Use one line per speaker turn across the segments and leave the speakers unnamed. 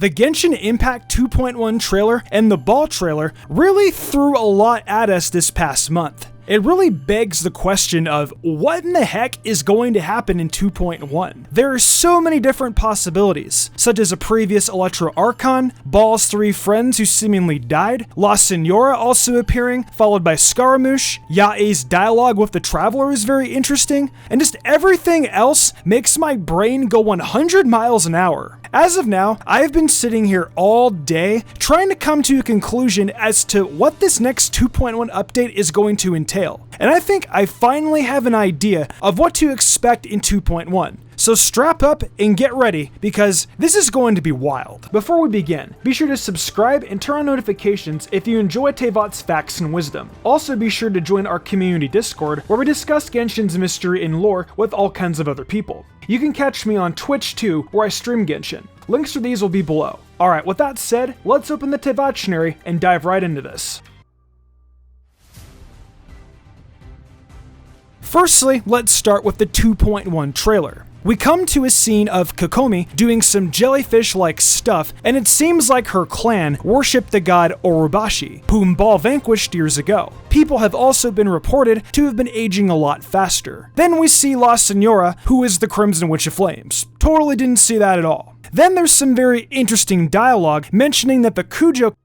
The Genshin Impact 2.1 trailer and the Baal trailer really threw a lot at us this past month. It really begs the question of what in the heck is going to happen in 2.1? There are so many different possibilities, such as a previous Electro Archon, Baal's 3 friends who seemingly died, La Senora also appearing, followed by Scaramouche, Yae's dialogue with the Traveler is very interesting, and just everything else makes my brain go 100 miles an hour. As of now, I've been sitting here all day trying to come to a conclusion as to what this next 2.1 update is going to entail. And I think I finally have an idea of what to expect in 2.1. So strap up and get ready, because this is going to be wild. Before we begin, be sure to subscribe and turn on notifications if you enjoy Tevat's Facts and Wisdom. Also be sure to join our community Discord, where we discuss Genshin's mystery and lore with all kinds of other people. You can catch me on Twitch too, where I stream Genshin. Links to these will be below. Alright, with that said, let's open the Tevattionary and dive right into this. Firstly, let's start with the 2.1 trailer. We come to a scene of Kokomi doing some jellyfish-like stuff, and it seems like her clan worshipped the god Orobashi, whom Baal vanquished years ago. People have also been reported to have been aging a lot faster. Then we see La Senora, who is the Crimson Witch of Flames. Totally didn't see that at all. Then there's some very interesting dialogue mentioning that the Kujo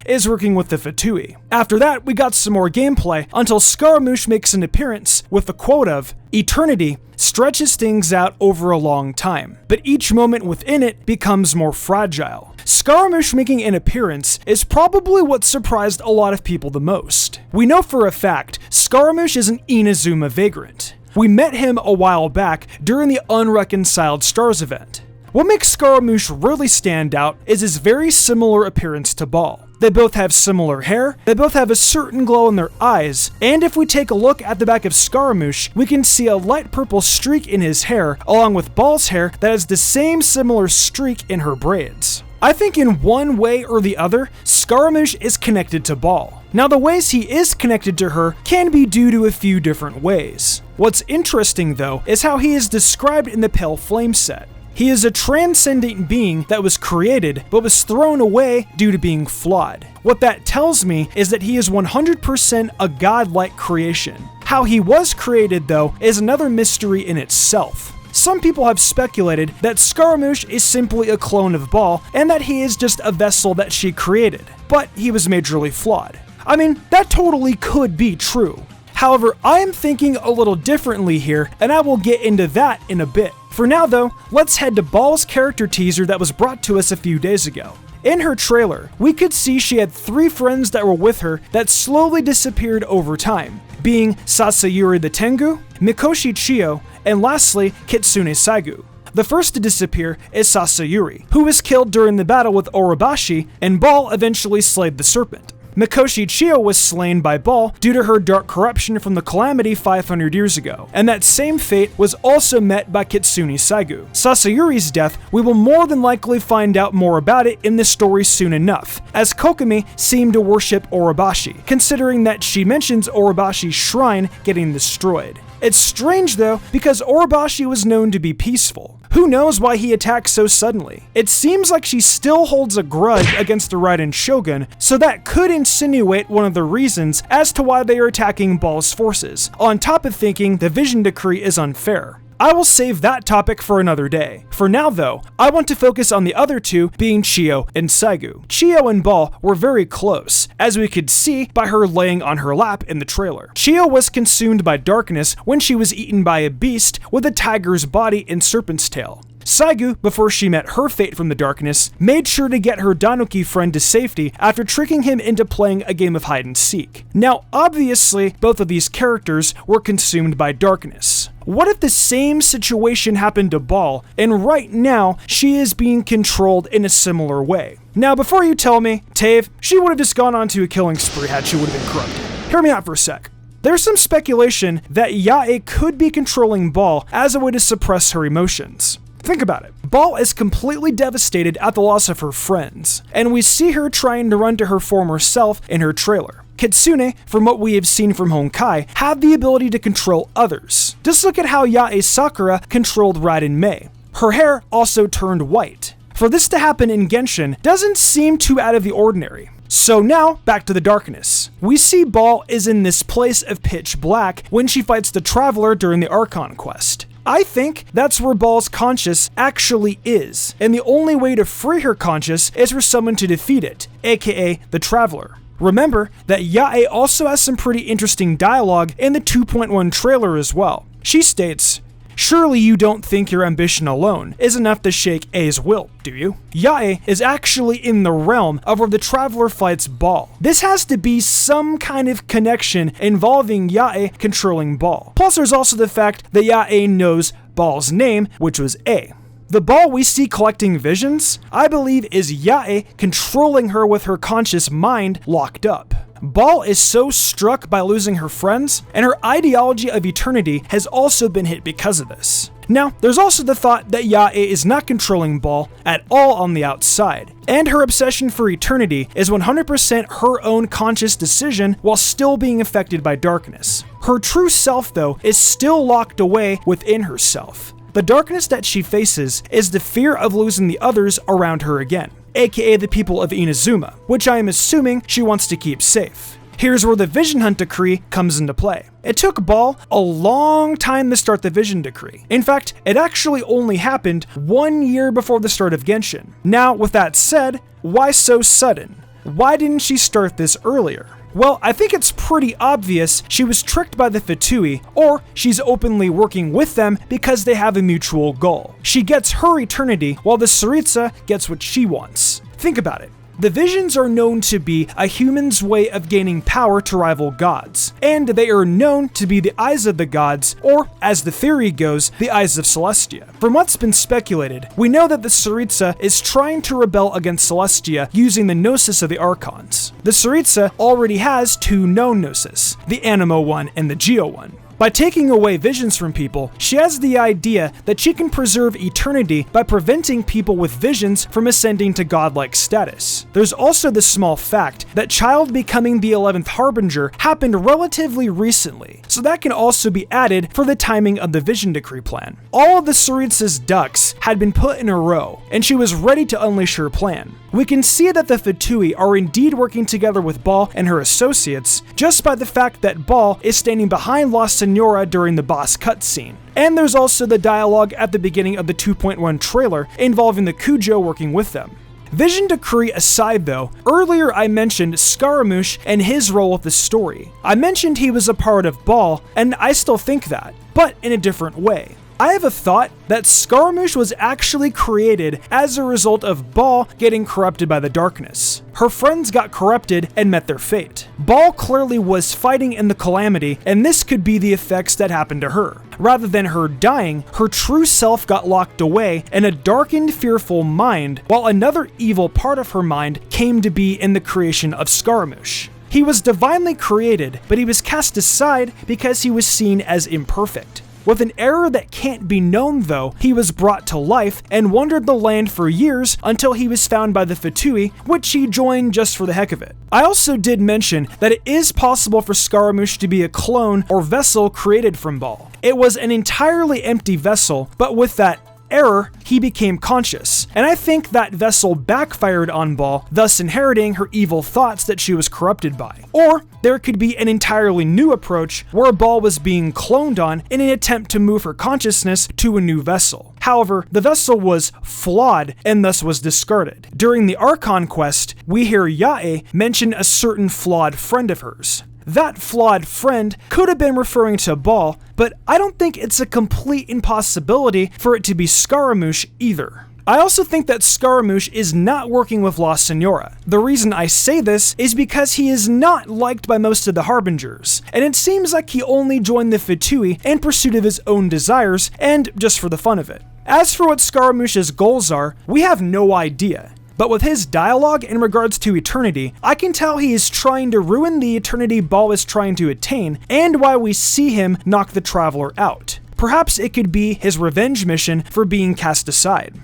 is working with the Fatui. After that, we got some more gameplay until Scaramouche makes an appearance with the quote of, "Eternity stretches things out over a long time, but each moment within it becomes more fragile." Scaramouche making an appearance is probably what surprised a lot of people the most. We know for a fact Scaramouche is an Inazuma vagrant. We met him a while back during the Unreconciled Stars event. What makes Scaramouche really stand out is his very similar appearance to Baal. They both have similar hair, they both have a certain glow in their eyes, and if we take a look at the back of Scaramouche, we can see a light purple streak in his hair, along with Baal's hair that has the same similar streak in her braids. I think in one way or the other, Scaramouche is connected to Baal. Now the ways he is connected to her can be due to a few different ways. What's interesting though, is how he is described in the Pale Flame set. He is a transcendent being that was created, but was thrown away due to being flawed. What that tells me is that he is 100% a godlike creation. How he was created, though, is another mystery in itself. Some people have speculated that Scaramouche is simply a clone of Baal, and that he is just a vessel that she created, but he was majorly flawed. I mean, that totally could be true. However, I am thinking a little differently here, and I will get into that in a bit. For now though, let's head to Baal's character teaser that was brought to us a few days ago. In her trailer, we could see she had 3 friends that were with her that slowly disappeared over time, being Sasayuri the Tengu, Mikoshi Chiyo, and lastly, Kitsune Saigu. The first to disappear is Sasayuri, who was killed during the battle with Orobashi, and Baal eventually slayed the serpent. Mikoshi Chiyo was slain by Baal due to her dark corruption from the calamity 500 years ago, and that same fate was also met by Kitsune Saigu. Sasayuri's death, we will more than likely find out more about it in this story soon enough, as Kokomi seemed to worship Orobashi, considering that she mentions Orobashi's shrine getting destroyed. It's strange though, because Orobashi was known to be peaceful. Who knows why he attacked so suddenly? It seems like she still holds a grudge against the Raiden Shogun, so that could insinuate one of the reasons as to why they are attacking Baal's forces, on top of thinking the Vision Decree is unfair. I will save that topic for another day. For now though, I want to focus on the other two being Chiyo and Saigu. Chiyo and Baal were very close, as we could see by her laying on her lap in the trailer. Chiyo was consumed by darkness when she was eaten by a beast with a tiger's body and serpent's tail. Saigu, before she met her fate from the darkness, made sure to get her Danuki friend to safety after tricking him into playing a game of hide and seek. Now, obviously, both of these characters were consumed by darkness. What if the same situation happened to Baal, and right now, she is being controlled in a similar way? Now, before you tell me, Tave, she would have just gone on to a killing spree had she would have been corrupted. Hear me out for a sec. There's some speculation that Yae could be controlling Baal as a way to suppress her emotions. Think about it. Baal is completely devastated at the loss of her friends, and we see her trying to run to her former self in her trailer. Kitsune, from what we have seen from Honkai, have the ability to control others. Just look at how Yae Sakura controlled Raiden Mei. Her hair also turned white. For this to happen in Genshin doesn't seem too out of the ordinary. So now, back to the darkness. We see Baal is in this place of pitch black when she fights the Traveler during the Archon quest. I think that's where Baal's conscience actually is, and the only way to free her conscience is for someone to defeat it, aka the Traveler. Remember that Yae also has some pretty interesting dialogue in the 2.1 trailer as well. She states, "Surely you don't think your ambition alone is enough to shake A's will, do you?" Yae is actually in the realm of where the Traveler fights Baal. This has to be some kind of connection involving Yae controlling Baal. Plus there's also the fact that Yae knows Baal's name, which was A. The Baal we see collecting visions, I believe, is Yae controlling her with her conscious mind locked up. Baal is so struck by losing her friends, and her ideology of eternity has also been hit because of this. Now, there's also the thought that Yae is not controlling Baal at all on the outside, and her obsession for eternity is 100% her own conscious decision while still being affected by darkness. Her true self, though, is still locked away within herself. The darkness that she faces is the fear of losing the others around her again, aka the people of Inazuma, which I am assuming she wants to keep safe. Here's where the Vision Hunt Decree comes into play. It took Baal a long time to start the Vision Decree. In fact, it actually only happened 1 year before the start of Genshin. Now, with that said, why so sudden? Why didn't she start this earlier? Well, I think it's pretty obvious she was tricked by the Fatui, or she's openly working with them because they have a mutual goal. She gets her eternity, while the Tsaritsa gets what she wants. Think about it. The visions are known to be a human's way of gaining power to rival gods, and they are known to be the eyes of the gods, or, as the theory goes, the eyes of Celestia. From what's been speculated, we know that the Tsaritsa is trying to rebel against Celestia using the Gnosis of the Archons. The Tsaritsa already has 2 known Gnosis, the Animo one and the Geo one. By taking away visions from people, she has the idea that she can preserve eternity by preventing people with visions from ascending to godlike status. There's also the small fact that Child becoming the 11th Harbinger happened relatively recently, so that can also be added for the timing of the Vision Decree plan. All of the Tsaritsa's ducks had been put in a row, and she was ready to unleash her plan. We can see that the Fatui are indeed working together with Baal and her associates just by the fact that Baal is standing behind La Senora during the boss cutscene. And there's also the dialogue at the beginning of the 2.1 trailer involving the Kujo working with them. Vision Decree aside though, earlier I mentioned Scaramouche and his role with the story. I mentioned he was a part of Baal, and I still think that, but in a different way. I have a thought that Scaramouche was actually created as a result of Baal getting corrupted by the darkness. Her friends got corrupted and met their fate. Baal clearly was fighting in the calamity, and this could be the effects that happened to her. Rather than her dying, her true self got locked away in a darkened, fearful mind, while another evil part of her mind came to be in the creation of Scaramouche. He was divinely created, but he was cast aside because he was seen as imperfect. With an error that can't be known though, he was brought to life and wandered the land for years until he was found by the Fatui, which he joined just for the heck of it. I also did mention that it is possible for Scaramouche to be a clone or vessel created from Baal. It was an entirely empty vessel, but with that error, he became conscious, and I think that vessel backfired on Baal, thus inheriting her evil thoughts that she was corrupted by. Or there could be an entirely new approach where Baal was being cloned on in an attempt to move her consciousness to a new vessel. However, the vessel was flawed and thus was discarded. During the Archon quest, we hear Yae mention a certain flawed friend of hers. That flawed friend could have been referring to Baal, but I don't think it's a complete impossibility for it to be Scaramouche either. I also think that Scaramouche is not working with La Senora. The reason I say this is because he is not liked by most of the Harbingers, and it seems like he only joined the Fatui in pursuit of his own desires and just for the fun of it. As for what Scaramouche's goals are, we have no idea. But with his dialogue in regards to eternity, I can tell he is trying to ruin the eternity Baal is trying to attain, and why we see him knock the Traveler out. Perhaps it could be his revenge mission for being cast aside.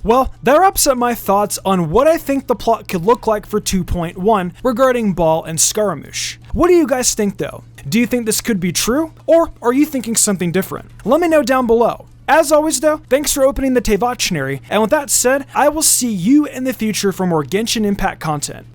Well, that wraps up my thoughts on what I think the plot could look like for 2.1 regarding Baal and Scaramouche. What do you guys think though? Do you think this could be true, or are you thinking something different? Let me know down below. As always though, thanks for opening the Teyvatchnary, and with that said, I will see you in the future for more Genshin Impact content.